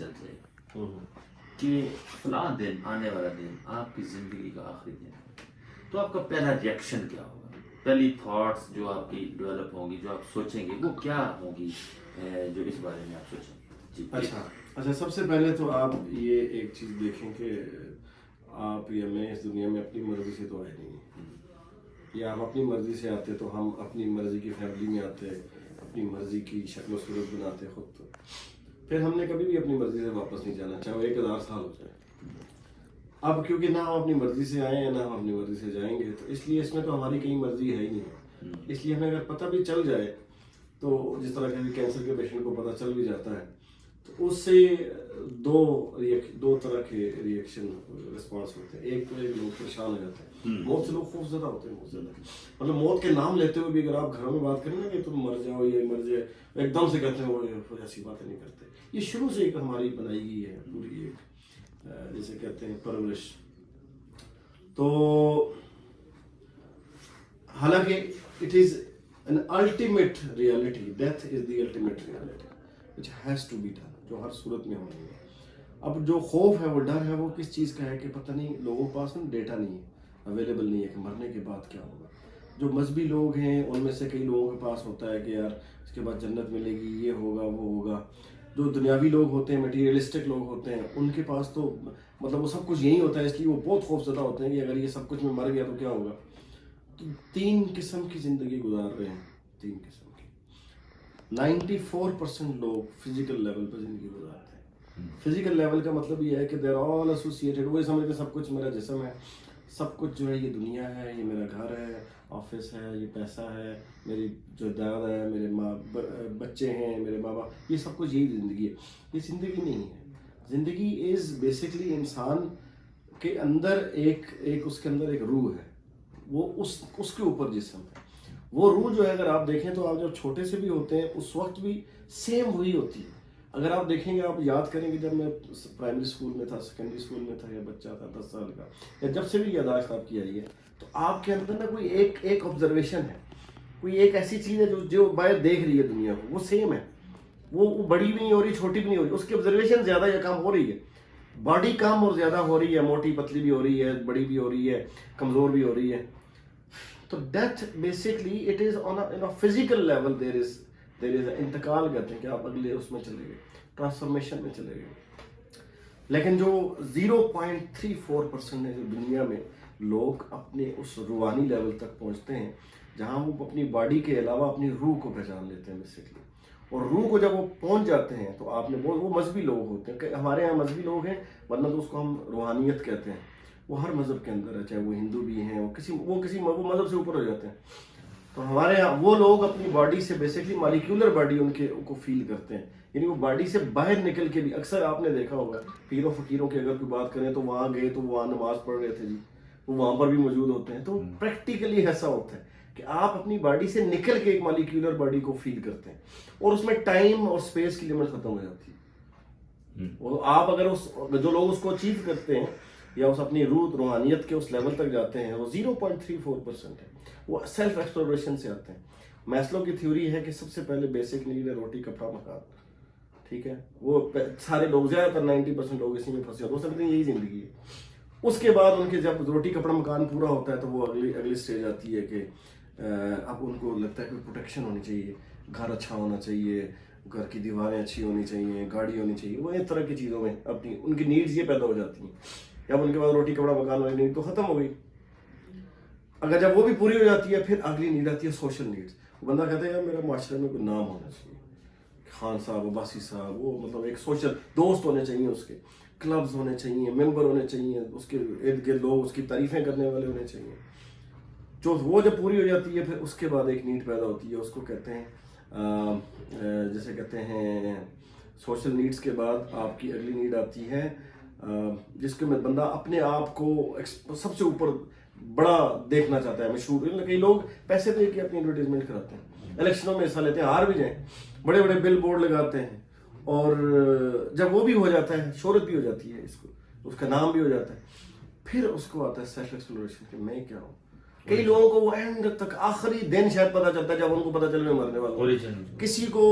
چل جائے کہ فلاں دن آنے والا دن آپ کی زندگی کا آخری دن ہے، تو آپ کا پہلا ریئیکشن کیا ہوگا؟ پہلی تھاٹس جو آپ کی ڈیولپ ہوں گی، جو آپ سوچیں گے، وہ کیا ہوں گی جو اس بارے میں آپ سوچیں گے؟ جی اچھا، سب سے پہلے تو آپ یہ ایک چیز دیکھیں کہ آپ یا میں اس دنیا میں اپنی مرضی سے تو آئے نہیں ہیں، یا ہم اپنی مرضی سے آتے تو ہم اپنی مرضی کی فیملی میں آتے، اپنی مرضی کی شکل و صورت بناتے خود، تو پھر ہم نے کبھی بھی اپنی مرضی سے واپس نہیں جانا، چاہے وہ 1000 سال ہو جائے۔ اب کیونکہ نہ ہم اپنی مرضی سے آئے ہیں نہ ہم اپنی مرضی سے جائیں گے، تو اس لیے اس میں تو ہماری کہیں مرضی ہے ہی نہیں۔ اس لیے ہمیں اگر پتہ بھی چل جائے تو جس طرح کہ کینسر کے پیشنٹ کو پتہ چل بھی جاتا ہے، تو اس سے دو طرح کے ریئیکشن رسپانس ہوتے ہیں۔ ایک تو لوگ پریشان ہو جاتے ہیں، موت سے لوگ خوف زدہ ہوتے ہیں، بہت زیادہ، مطلب موت کے نام لیتے ہوئے بھی اگر آپ گھروں میں بات کریں نا کہ تم مر جاؤ یہ مر جائے، ایک دم سے کہتے ہیں وہ ایسی باتیں نہیں کرتے۔ یہ شروع سے ایک ہماری بنائی گئی ہے پوری ایک جیسے کہتے ہیں پرورش۔ تو حالانکہ it is an ultimate reality, death is the ultimate reality which has to be done، جو ہر صورت میں ہونی ہے۔ اب جو خوف ہے، وہ ڈر ہے، وہ کس چیز کا ہے کہ پتہ نہیں، لوگوں کے پاس ڈیٹا نہیں ہے، اویلیبل نہیں ہے کہ مرنے کے بعد کیا ہوگا۔ جو مذہبی لوگ ہیں ان میں سے کئی لوگوں کے پاس ہوتا ہے کہ یار اس کے بعد جنت ملے گی، یہ ہوگا وہ ہوگا۔ جو دنیاوی لوگ ہوتے ہیں، میٹیریلسٹک لوگ ہوتے ہیں، ان کے پاس تو مطلب وہ سب کچھ یہی ہوتا ہے، اس لیے وہ بہت خوف زدہ ہوتے ہیں کہ اگر یہ سب کچھ میں مر گیا تو کیا ہوگا۔ تو 3 قسم کی زندگی گزار رہے ہیں، 3 قسم کی۔ 94% لوگ فزیکل لیول پر زندگی گزارتے ہیں۔ فزیکل لیول کا مطلب یہ ہے کہ دیر آل ایسوسیٹیڈ، وہ سمجھتے ہیں سب کچھ میرا جسم ہے، سب کچھ جو ہے یہ دنیا ہے، یہ میرا گھر ہے، آفس ہے، یہ پیسہ ہے، میری جو داد ہے، میرے بچے ہیں، میرے ماں باپ، یہ سب کچھ یہی زندگی ہے۔ یہ زندگی نہیں ہے۔ زندگی از بیسکلی انسان کے اندر ایک اس کے اندر ایک روح ہے، وہ اس کے اوپر جسم ہے۔ وہ روح جو ہے اگر آپ دیکھیں تو آپ جب چھوٹے سے بھی ہوتے ہیں اس وقت بھی سیم وہی ہوتی ہے۔ اگر آپ دیکھیں گے، آپ یاد کریں گے، جب میں پرائمری اسکول میں تھا، سیکنڈری اسکول میں تھا، یا بچہ تھا 10 سال کا، یا جب سے بھی یاداشت آپ کی آئی ہے، تو آپ کے اندر نا کوئی ایک آبزرویشن ہے، کوئی ایک ایسی چیز ہے جو باہر دیکھ رہی ہے دنیا کو، وہ سیم ہے، وہ بڑی بھی نہیں ہو رہی، چھوٹی بھی نہیں ہو رہی، اس کی آبزرویشن زیادہ یا کم ہو رہی ہے۔ باڈی کم اور زیادہ ہو رہی ہے، موٹی پتلی بھی ہو رہی ہے، بڑی بھی ہو رہی ہے، کمزور بھی ہو رہی ہے۔ تو death basically it is on a physical level, there is انتقال کہتے ہیں کہ آپ اگلے اس میں چلے گئے، ٹرانسفارمیشن میں چلے گئے۔ لیکن جو 0.34% ہے جو دنیا میں لوگ اپنے اس روحانی لیول تک پہنچتے ہیں، جہاں وہ اپنی باڈی کے علاوہ اپنی روح کو پہچان لیتے ہیں بیسکلی۔ اور روح کو جب وہ پہنچ جاتے ہیں تو آپ نے وہ مذہبی لوگ ہوتے ہیں، کہ ہمارے یہاں مذہبی لوگ ہیں، ورنہ تو اس کو ہم روحانیت کہتے ہیں۔ وہ ہر مذہب کے اندر ہے، چاہے وہ ہندو بھی ہیں، وہ مذہب سے اوپر ہو جاتے ہیں۔ تو ہمارے یہاں وہ لوگ اپنی باڈی سے بیسکلی مالیکولر باڈی ان کو فیل کرتے ہیں، یعنی وہ باڈی سے باہر نکل کے بھی، اکثر آپ نے دیکھا ہوگا پیروں فقیروں کی اگر کوئی بات کریں تو وہاں گئے تو وہاں نماز پڑھ رہے تھے جی، وہ وہاں پر بھی موجود ہوتے ہیں۔ تو پریکٹیکلی ایسا ہوتا ہے کہ آپ اپنی باڈی سے نکل کے ایک مالیکولر باڈی کو فیل کرتے ہیں، اور اس میں ٹائم اور اسپیس کی لمٹ ختم ہو جاتی ہے۔ اور آپ اگر جو لوگ اس کو اچیو کرتے ہیں یا اس اپنی روحانیت کے اس لیول تک جاتے ہیں، وہ 0.34% ہے، وہ سیلف ایکسپلوریشن سے آتے ہیں۔ میسلو کی تھیوری ہے کہ سب سے پہلے بیسک نیڈ ہے روٹی کپڑا مکان، ٹھیک ہے؟ وہ سارے لوگ، زیادہ تر 90% لوگ اسی میں پھنسے ہوتے ہیں، وہ سمجھتے ہیں یہی زندگی ہے۔ اس کے بعد ان کے جب روٹی کپڑا مکان پورا ہوتا ہے تو وہ اگلی اسٹیج آتی ہے کہ اب ان کو لگتا ہے کہ پروٹیکشن ہونی چاہیے، گھر اچھا ہونا چاہیے، گھر کی دیواریں اچھی ہونی چاہیے، گاڑی ہونی چاہیے، وہ اس طرح کی چیزوں میں اپنی ان کی نیڈز یہ پیدا ہو جاتی ہیں۔ جب ان کے بعد روٹی کپڑا مکان والی نیڈ تو ختم ہو گئی۔ اگر جب وہ بھی پوری ہو جاتی ہے، پھر اگلی نیڈ آتی ہے سوشل نیڈز۔ بندہ کہتا ہے یار میرا معاشرے میں کوئی نام ہونا چاہیے، خان صاحب، عباسی صاحب، وہ مطلب ایک سوشل دوست ہونے چاہیے، اس کے کلبز ہونے چاہیے، ممبر ہونے چاہیے، اس کے ارد گرد لوگ اس کی تعریفیں کرنے والے ہونے چاہیے۔ جو وہ جب پوری ہو جاتی ہے، پھر اس کے بعد ایک نیڈ پیدا ہوتی ہے، اس کو کہتے ہیں جیسے کہتے ہیں سوشل نیڈز کے بعد آپ کی اگلی نیڈ آتی ہے جس کے میں بندہ اپنے آپ کو سب سے اوپر بڑا دیکھنا چاہتا ہے، مشہور۔ کئی لوگ پیسے دے کے اپنی ایڈورٹیزمنٹ کراتے ہیں، الیکشنوں میں حصہ لیتے ہیں، ہار بھی جائیں، بڑے بڑے بل بورڈ لگاتے ہیں، اور جب وہ بھی ہو جاتا ہے، شہرت بھی ہو جاتی ہے، اس کا نام بھی ہو جاتا ہے، پھر اس کو آتا ہے سیلف ایکسپلوریشن کہ میں کیا ہوں۔ کئی لوگوں کو وہ اینڈ تک آخری دن شاید پتہ چلتا ہے جب ان کو پتہ چلے میں مرنے والا ہوں، کسی کو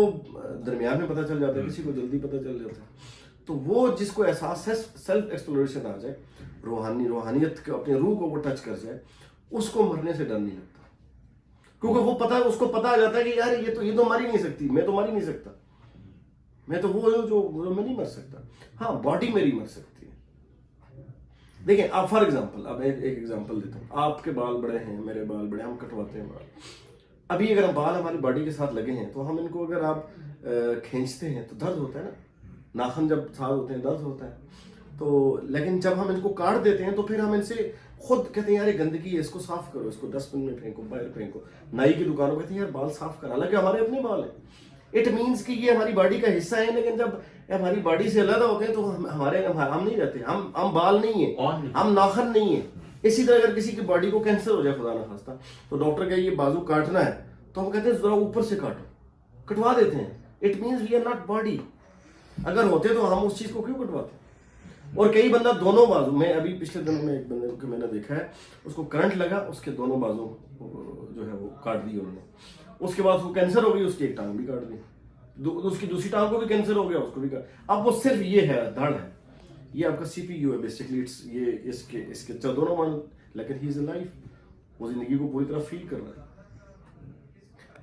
درمیان میں پتہ چل جاتا ہے، کسی کو جلدی پتہ چل جاتا ہے۔ تو وہ جس کو احساس ہے سیلف ایکسپلوریشن آ جائے, روحانیت کے اپنے روح کو وہ ٹچ کر جائے, اس کو مرنے سے ڈر نہیں لگتا, کیونکہ وہ پتا ہے, اس کو پتا آ جاتا ہے کہ یار یہ تو مر ہی نہیں سکتی, میں تو مر ہی نہیں سکتا, میں تو وہ ہوں جو میں نہیں مر سکتا. ہاں باڈی میری مر سکتی ہے. دیکھیں آپ فار ایگزامپل, اب ایک ایگزامپل دیتا ہوں. آپ کے بال بڑے ہیں, میرے بال بڑے ہیں, ہم کٹواتے ہیں بال. ابھی اگر ہم بال ہماری باڈی کے ساتھ لگے ہیں تو ہم ان کو اگر آپ کھینچتے ہیں تو درد ہوتا ہے نا, ناخن جب ساتھ ہوتے ہیں درد ہوتا ہے. تو لیکن جب ہم ان کو کاٹ دیتے ہیں تو پھر ہم ان سے خود کہتے ہیں یار یہ گندگی ہے, اس کو صاف کرو, اس کو ڈسٹ بن میں پھینکو, باہر پھینکو. نائی کی دکانوں کہتے ہیں یار بال صاف کر, حالانکہ ہمارے اپنے بال ہیں. اٹ مینس کہ یہ ہماری باڈی کا حصہ ہے, لیکن جب ہماری باڈی سے علیحدہ ہوتے ہیں تو ہم نہیں رہتے, ہم بال نہیں ہیں, ہم ناخن نہیں ہیں. اسی طرح اگر کسی کی باڈی کو کینسر ہو جائے خدا نہ خواستہ, تو ڈاکٹر کہ یہ بازو کاٹنا ہے, تو ہم کہتے ہیں ذرا اوپر سے کاٹو, کٹوا دیتے ہیں. It means we are not body. اگر ہوتے تو ہم اس چیز کو کیوں کٹواتے. اور کئی بندہ دونوں بازو, میں ابھی پچھلے دنوں میں ایک بندے کو میں نے دیکھا ہے, اس کو کرنٹ لگا, اس کے دونوں بازو جو ہے وہ کاٹ دی انہوں نے. اس کے بعد اس کو کینسر ہو گئی, اس کی ایک ٹانگ بھی کاٹ دی, اس کی دوسری ٹانگ کو بھی کینسر ہو گیا, اس کو بھی کاٹ. اب وہ صرف یہ ہے دھڑ ہے, یہ آپ کا سی پی یو ہے بیسکلی, یہ اس کے دونوں مان, لیکن ہی از اے لائف, وہ زندگی کو پوری طرح فیل کر رہا ہے.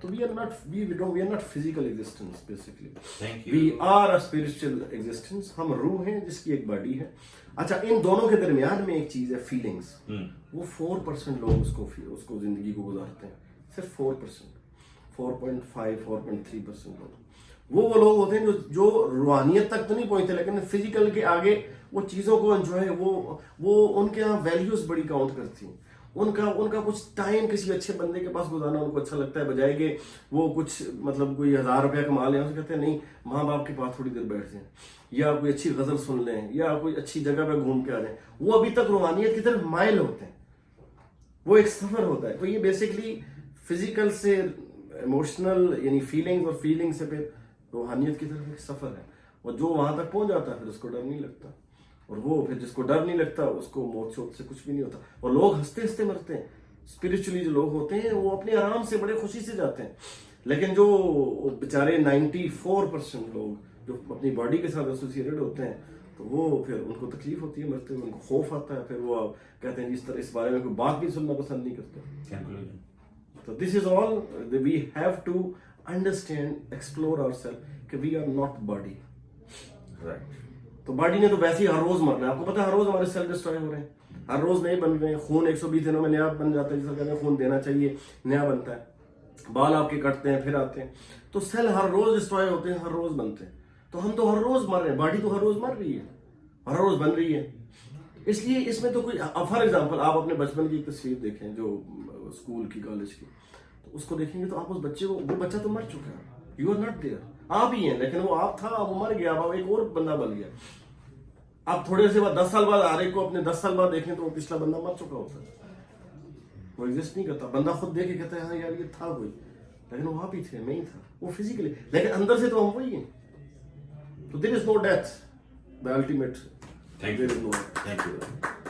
تو we are not physical existence basically. Thank you. We are a spiritual existence. ہم روح ہیں جس کی ایک باڈی ہے. اچھا ان دونوں کے درمیان میں ایک چیز ہے فیلنگز. وہ 4% لوگ اس کو زندگی کو گزارتے ہیں, صرف 4%, 4.5-4.3% لوگ. وہ لوگ ہوتے ہیں جو روحانیت تک تو نہیں پہنچتے, لیکن فزیکل کے آگے وہ چیزوں کو انجوائے, وہ ان کے یہاں ویلیوز بڑی کاؤنٹ کرتی ہیں. ان کا کچھ ٹائم کسی اچھے بندے کے پاس گزارنا ان کو اچھا لگتا ہے, بجائے کہ وہ کچھ مطلب کوئی 1000 روپیہ کما لیں, اسے کہتے ہیں نہیں ماں باپ کے پاس تھوڑی دیر بیٹھ جائیں, یا کوئی اچھی غزل سن لیں, یا کوئی اچھی جگہ پہ گھوم کے آ جائیں. وہ ابھی تک روحانیت کی طرف مائل ہوتے ہیں, وہ ایک سفر ہوتا ہے. تو یہ بیسکلی فزیکل سے ایموشنل یعنی فیلنگ, اور فیلنگ سے پھر روحانیت کی طرف ایک سفر ہے. اور جو وہاں تک پہنچ جاتا ہے پھر اس کو ڈر نہیں لگتا, اور وہ پھر جس کو ڈر نہیں لگتا اس کو موت شوت سے کچھ بھی نہیں ہوتا. اور لوگ ہنستے ہنستے مرتے ہیں. اسپرچولی جو لوگ ہوتے ہیں وہ اپنے آرام سے بڑے خوشی سے جاتے ہیں, لیکن جو بیچارے 94% لوگ جو اپنی باڈی کے ساتھ ایسوسیٹڈ ہوتے ہیں, تو وہ پھر ان کو تکلیف ہوتی ہے مرتے ہوئے, ان کو خوف آتا ہے, پھر وہ کہتے ہیں اس بارے میں کوئی بات بھی سننا پسند نہیں کرتے. تو this is all we have to understand, explore our self کہ وی آر ناٹ باڈی. تو باڈی نے تو ویسے ہی ہر روز مرنا ہے. آپ کو پتا ہے ہر روز ہمارے سیل ڈسٹرائے ہو رہے ہیں, ہر روز نئے بن رہے ہیں. خون 120 دنوں میں نیا بن جاتا ہے, جس کہتے ہیں خون دینا چاہیے, نیا بنتا ہے. بال آپ کے کٹتے ہیں پھر آتے ہیں, تو سیل ہر روز ڈسٹرائے ہوتے ہیں, ہر روز بنتے ہیں. تو ہم تو ہر روز مر رہے ہیں, باڈی تو ہر روز مر رہی ہے, ہر روز بن رہی ہے. اس لیے اس میں تو کوئی, فار ایگزامپل آپ اپنے بچپن کی ایک تصویر دیکھیں جو اسکول کی, کالج کی, تو اس کو دیکھیں گے تو آپ اس بچے کو, وہ بچہ تو مر چکا ہے, یو آر ناٹ دیئر, آپ ہی ہیں, لیکن وہ آپ تھا, وہ مر گیا, اب ایک اور بندہ بن گیا. آپ تھوڑے سے بعد 10 سال بعد آ رہے کو اپنے 10 سال بعد دیکھیں تو وہ پچھلا بندہ مر چکا ہوتا ہے, وہ ایگزسٹ نہیں کرتا. بندہ خود دیکھ کے کہتا ہے ہاں یار یہ تھا کوئی, لیکن وہ آپ ہی تھے, میں ہی تھا, وہ فزیکلی, لیکن اندر سے تو ہم وہی ہیں. تو دیر از نو death, the ultimate. Thank you.